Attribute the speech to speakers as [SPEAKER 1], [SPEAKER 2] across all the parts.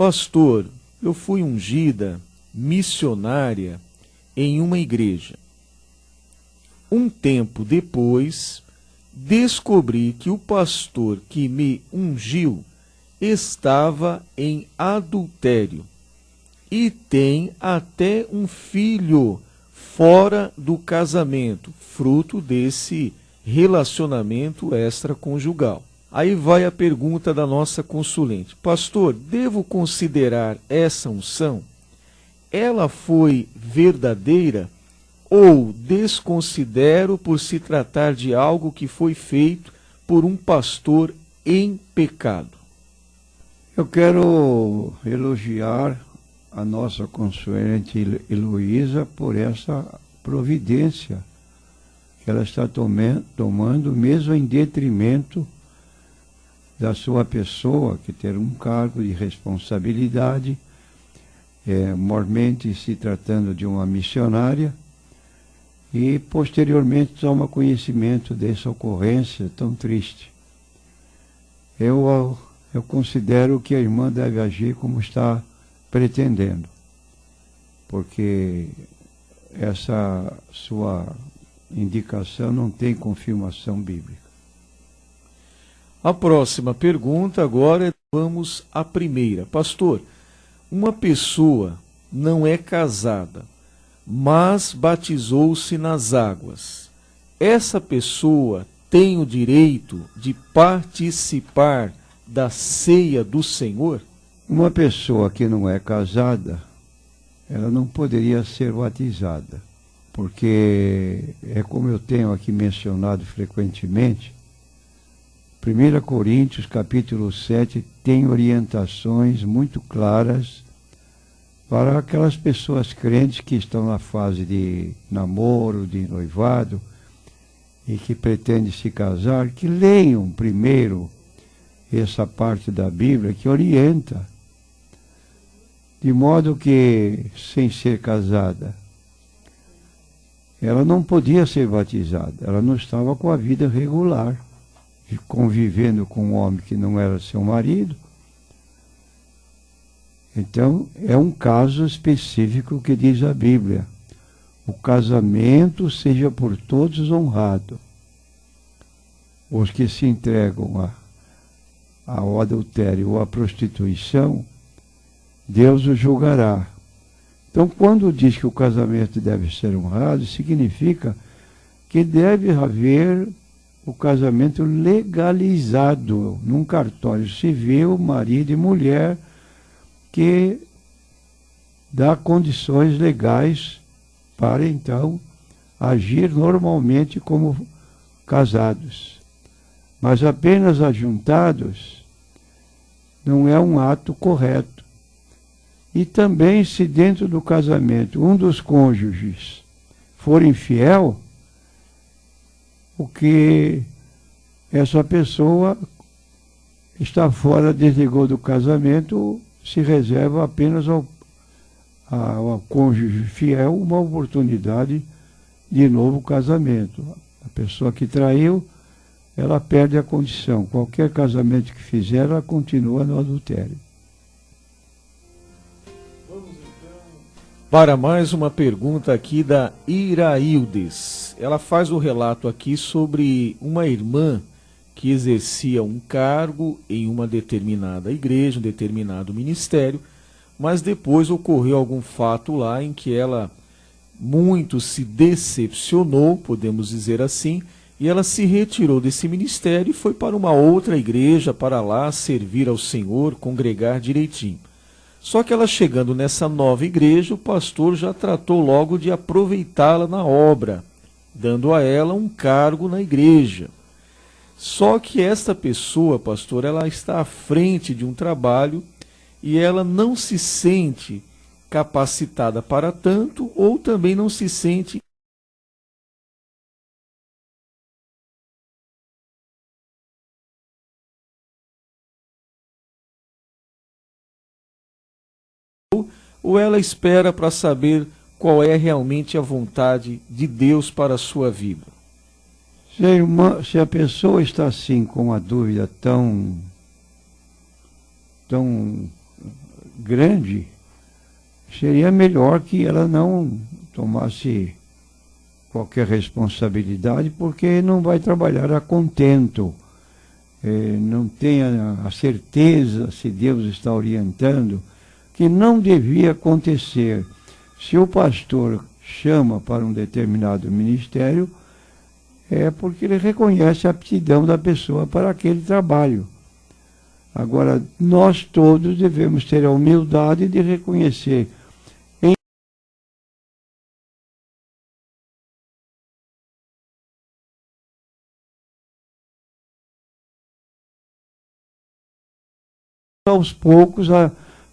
[SPEAKER 1] Pastor, eu fui ungida missionária em uma igreja. Um tempo depois, descobri que o pastor que me ungiu estava em adultério e tem até um filho fora do casamento, fruto desse relacionamento extraconjugal. Aí vai a pergunta da nossa consulente. Pastor, devo considerar essa unção? Ela foi verdadeira ou desconsidero por se tratar de algo que foi feito por um pastor em pecado?
[SPEAKER 2] Eu quero elogiar a nossa consulente Heloísa por essa providência que ela está tomando, mesmo em detrimento da sua pessoa, que ter um cargo de responsabilidade, mormente se tratando de uma missionária, e posteriormente toma conhecimento dessa ocorrência tão triste. Eu considero que a irmã deve agir como está pretendendo, porque essa sua indicação não tem confirmação bíblica.
[SPEAKER 1] A próxima pergunta agora, vamos à primeira. Pastor, uma pessoa não é casada, mas batizou-se nas águas. Essa pessoa tem o direito de participar da ceia do Senhor?
[SPEAKER 2] Uma pessoa que não é casada, ela não poderia ser batizada, porque é como eu tenho aqui mencionado frequentemente, 1 Coríntios capítulo 7 tem orientações muito claras para aquelas pessoas crentes que estão na fase de namoro, de noivado, e que pretendem se casar, que leiam primeiro essa parte da Bíblia que orienta, de modo que, sem ser casada, ela não podia ser batizada, ela não estava com a vida regular, convivendo com um homem que não era seu marido. Então, é um caso específico que diz a Bíblia: o casamento seja por todos honrado. Os que se entregam ao adultério ou à prostituição, Deus o julgará. Então, quando diz que o casamento deve ser honrado, significa que deve haver o casamento legalizado num cartório civil, marido e mulher, que dá condições legais para, então, agir normalmente como casados. Mas apenas ajuntados não é um ato correto. E também, se dentro do casamento um dos cônjuges for infiel, o que essa pessoa está fora, desligou do casamento, se reserva apenas ao cônjuge fiel uma oportunidade de novo casamento. A pessoa que traiu, ela perde a condição. Qualquer casamento que fizer, ela continua no adultério.
[SPEAKER 1] Vamos então para mais uma pergunta aqui da Iraildes. Ela faz o relato aqui sobre uma irmã que exercia um cargo em uma determinada igreja, um determinado ministério, mas depois ocorreu algum fato lá em que ela muito se decepcionou, podemos dizer assim, e ela se retirou desse ministério e foi para uma outra igreja, para lá servir ao Senhor, congregar direitinho. Só que ela chegando nessa nova igreja, o pastor já tratou logo de aproveitá-la na obra, dando a ela um cargo na igreja. Só que esta pessoa, pastor, ela está à frente de um trabalho e ela não se sente capacitada para tanto, ou também não se sente ou ela espera para saber qual é realmente a vontade de Deus para a sua vida?
[SPEAKER 2] Se a pessoa está assim com uma dúvida tão grande, seria melhor que ela não tomasse qualquer responsabilidade, porque não vai trabalhar a contento. Não tem a certeza, se Deus está orientando, que não devia acontecer. Se o pastor chama para um determinado ministério, é porque ele reconhece a aptidão da pessoa para aquele trabalho. Agora, nós todos devemos ter a humildade de reconhecer aos poucos,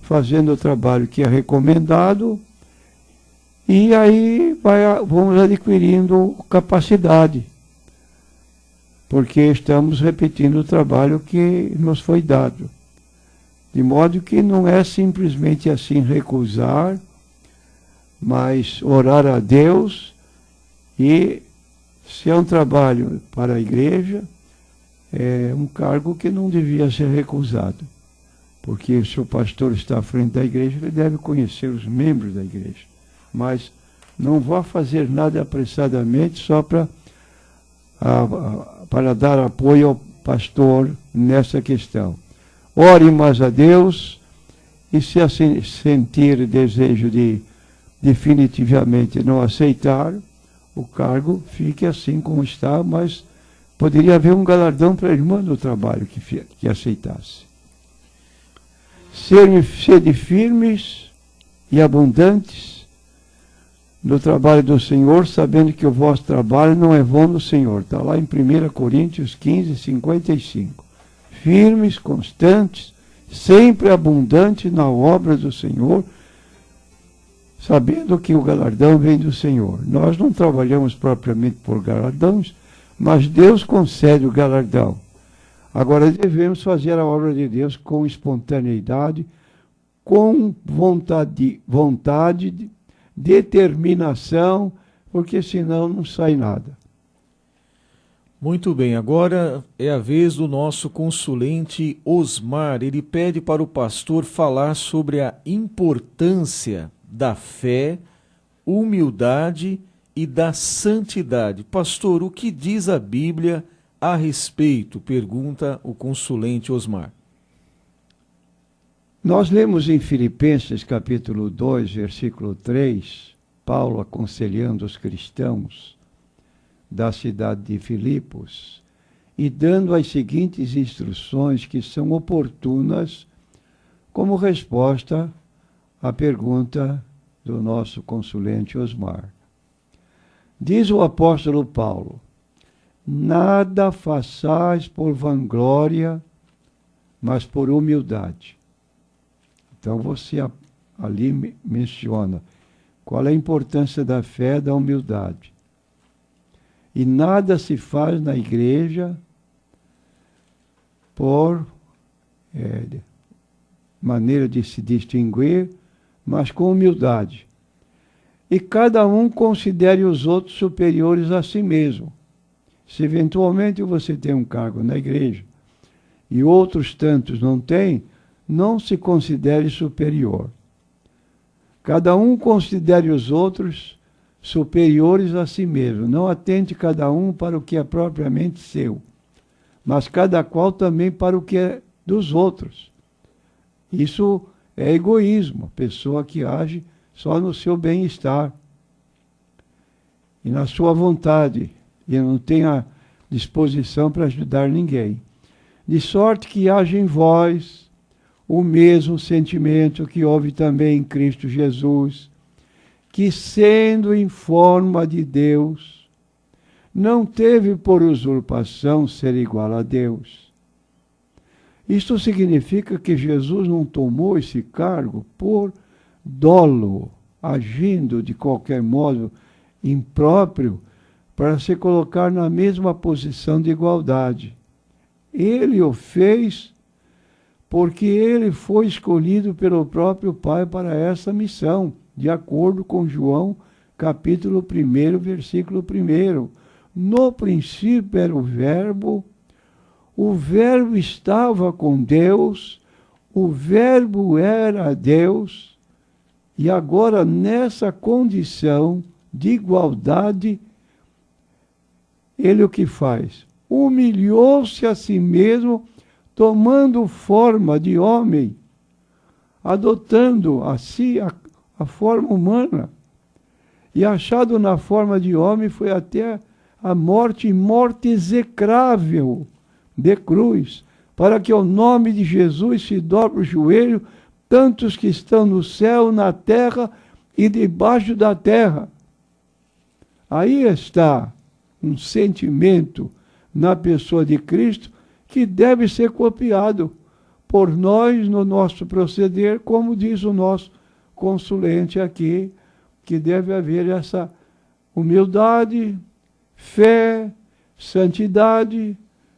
[SPEAKER 2] fazendo o trabalho que é recomendado, e aí vamos adquirindo capacidade, porque estamos repetindo o trabalho que nos foi dado. De modo que não é simplesmente assim recusar, mas orar a Deus, e se é um trabalho para a igreja, é um cargo que não devia ser recusado. Porque se o pastor está à frente da igreja, ele deve conhecer os membros da igreja. Mas não vá fazer nada apressadamente só para dar apoio ao pastor nessa questão. Ore mais a Deus, e se assim sentir desejo de definitivamente não aceitar o cargo, fique assim como está, mas poderia haver um galardão para a irmã do trabalho que aceitasse. Sede firmes e abundantes no trabalho do Senhor, sabendo que o vosso trabalho não é vão no Senhor. Está lá em 1 Coríntios 15, 55. Firmes, constantes, sempre abundantes na obra do Senhor, sabendo que o galardão vem do Senhor. Nós não trabalhamos propriamente por galardões, mas Deus concede o galardão. Agora devemos fazer a obra de Deus com espontaneidade, com vontade, determinação, porque senão não sai nada.
[SPEAKER 1] Muito bem, agora é a vez do nosso consulente Osmar. Ele pede para o pastor falar sobre a importância da fé, humildade e da santidade. Pastor, o que diz a Bíblia a respeito? Pergunta o consulente Osmar.
[SPEAKER 2] Nós lemos em Filipenses capítulo 2, versículo 3, Paulo aconselhando os cristãos da cidade de Filipos e dando as seguintes instruções que são oportunas como resposta à pergunta do nosso consulente Osmar. Diz o apóstolo Paulo: nada façais por vanglória, mas por humildade. Então você ali menciona qual é a importância da fé, da humildade. E nada se faz na igreja por maneira de se distinguir, mas com humildade. E cada um considere os outros superiores a si mesmo. Se eventualmente você tem um cargo na igreja e outros tantos não têm, não se considere superior. Cada um considere os outros superiores a si mesmo. Não atente cada um para o que é propriamente seu, mas cada qual também para o que é dos outros. Isso é egoísmo, a pessoa que age só no seu bem-estar e na sua vontade, e não tem a disposição para ajudar ninguém. De sorte que haja em vós o mesmo sentimento que houve também em Cristo Jesus, que, sendo em forma de Deus, não teve por usurpação ser igual a Deus. Isto significa que Jesus não tomou esse cargo por dolo, agindo de qualquer modo impróprio, para se colocar na mesma posição de igualdade. Ele o fez porque ele foi escolhido pelo próprio Pai para essa missão, de acordo com João, capítulo 1, versículo 1. No princípio era o Verbo estava com Deus, O Verbo era Deus, e agora nessa condição de igualdade, ele o que faz? Humilhou-se a si mesmo, tomando forma de homem, adotando a si a forma humana. E achado na forma de homem, foi até a morte, morte execrável de cruz, para que ao nome de Jesus se dobre o joelho, tantos que estão no céu, na terra e debaixo da terra. Aí está um sentimento na pessoa de Cristo que deve ser copiado por nós no nosso proceder, como diz o nosso consulente aqui, que deve haver essa humildade, fé, santidade,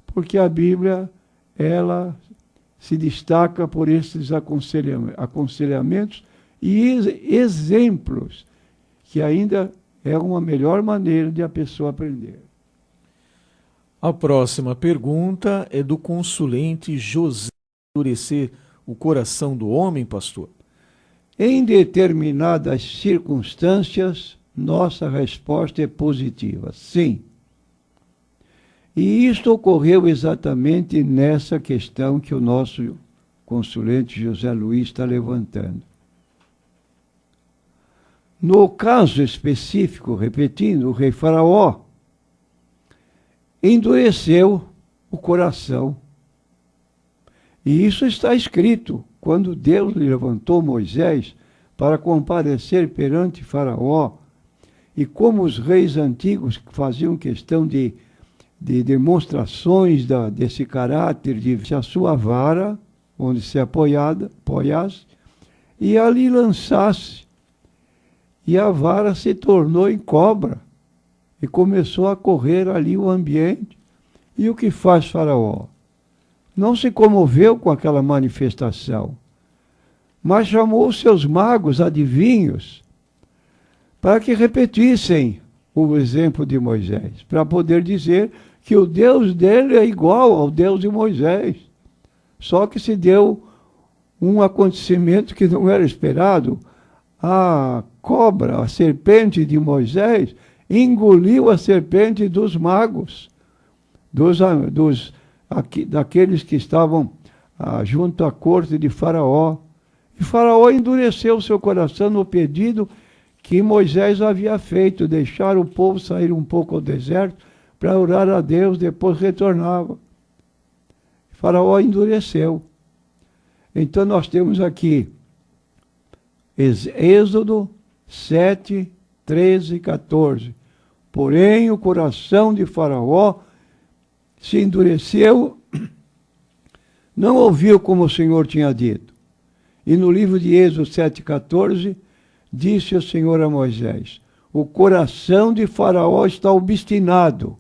[SPEAKER 2] porque a Bíblia, ela se destaca por esses aconselhamentos e exemplos, que ainda é uma melhor maneira de a pessoa aprender.
[SPEAKER 1] A próxima pergunta é do consulente José. Endurecer o coração do homem, pastor?
[SPEAKER 2] Em determinadas circunstâncias, nossa resposta é positiva, sim. E isto ocorreu exatamente nessa questão que o nosso consulente José Luiz está levantando. No caso específico, repetindo, o rei Faraó endureceu o coração. E isso está escrito quando Deus levantou Moisés para comparecer perante Faraó, e como os reis antigos faziam questão de demonstrações desse caráter, de a sua vara, onde se apoiasse, e ali lançasse. E a vara se tornou em cobra, e começou a correr ali o ambiente. E o que faz Faraó? Não se comoveu com aquela manifestação, mas chamou os seus magos, adivinhos, para que repetissem o exemplo de Moisés, para poder dizer que o Deus dele é igual ao Deus de Moisés. Só que se deu um acontecimento que não era esperado. A cobra, a serpente de Moisés, engoliu a serpente dos magos, daqueles que estavam junto à corte de Faraó. E Faraó endureceu seu coração no pedido que Moisés havia feito, deixar o povo sair um pouco ao deserto para orar a Deus, depois retornava. Faraó endureceu. Então nós temos aqui Êxodo 7, 13 e 14. Porém o coração de Faraó se endureceu, não ouviu como o Senhor tinha dito. E no livro de Êxodo 7,14, disse o Senhor a Moisés: o coração de Faraó está obstinado.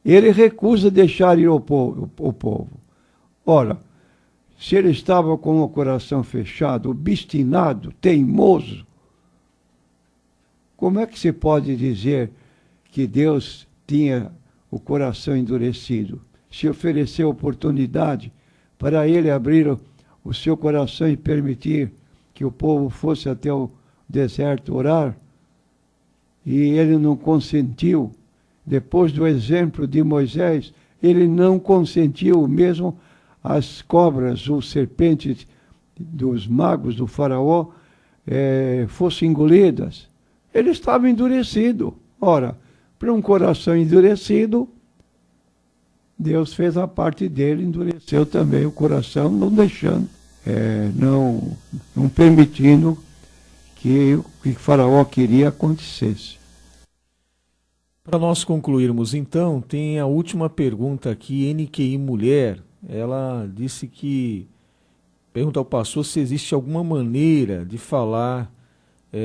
[SPEAKER 2] Ele recusa deixar ir o povo. Ora, se ele estava com o coração fechado, obstinado, teimoso, como é que se pode dizer que Deus tinha o coração endurecido? Se ofereceu oportunidade para ele abrir o seu coração e permitir que o povo fosse até o deserto orar, e ele não consentiu. Depois do exemplo de Moisés, ele não consentiu, mesmo as cobras ou serpentes dos magos do faraó fossem engolidas. Ele estava endurecido. Ora, para um coração endurecido, Deus fez a parte dele, endureceu também o coração, não deixando, não permitindo que o que Faraó queria acontecesse.
[SPEAKER 1] Para nós concluirmos então, tem a última pergunta aqui, NQI Mulher. Ela disse que, pergunta ao pastor se existe alguma maneira de falar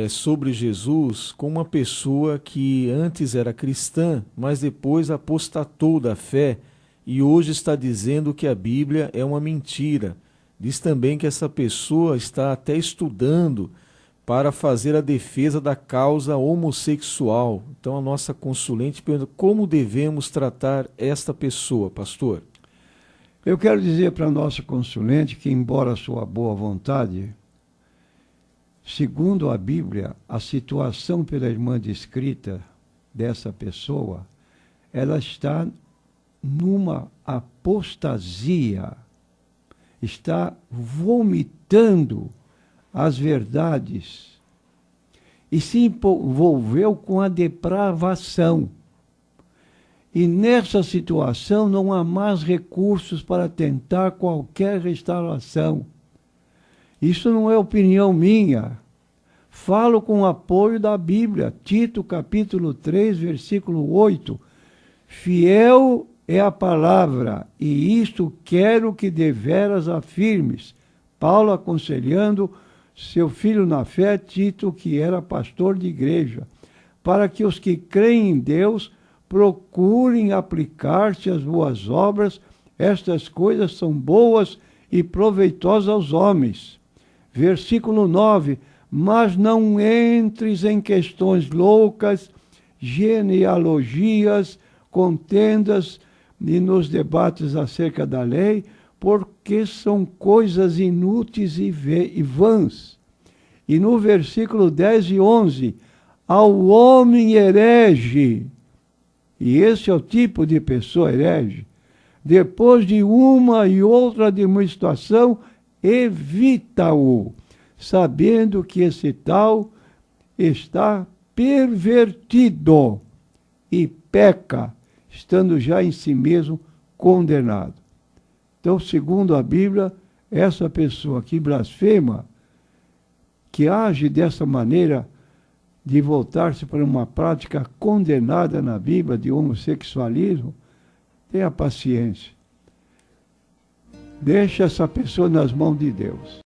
[SPEAKER 1] sobre Jesus com uma pessoa que antes era cristã, mas depois apostatou da fé e hoje está dizendo que a Bíblia é uma mentira. Diz também que essa pessoa está até estudando para fazer a defesa da causa homossexual. Então a nossa consulente pergunta como devemos tratar esta pessoa, pastor?
[SPEAKER 2] Eu quero dizer para a nossa consulente que, embora sua boa vontade, segundo a Bíblia, a situação pela irmã descrita dessa pessoa, ela está numa apostasia, está vomitando as verdades e se envolveu com a depravação. E nessa situação não há mais recursos para tentar qualquer restauração. Isso não é opinião minha. Falo com o apoio da Bíblia. Tito capítulo 3, versículo 8. Fiel é a palavra, e isto quero que deveras afirmes. Paulo aconselhando seu filho na fé, Tito, que era pastor de igreja, para que os que creem em Deus procurem aplicar-se às boas obras. Estas coisas são boas e proveitosas aos homens. Versículo 9. Mas não entres em questões loucas, genealogias, contendas e nos debates acerca da lei, porque são coisas inúteis e vãs. E no versículo 10 e 11, ao homem herege, e esse é o tipo de pessoa herege, depois de uma e outra demonstração, evita-o, sabendo que esse tal está pervertido e peca, estando já em si mesmo condenado. Então, segundo a Bíblia, essa pessoa que blasfema, que age dessa maneira de voltar-se para uma prática condenada na Bíblia de homossexualismo, tenha paciência. Deixa essa pessoa nas mãos de Deus.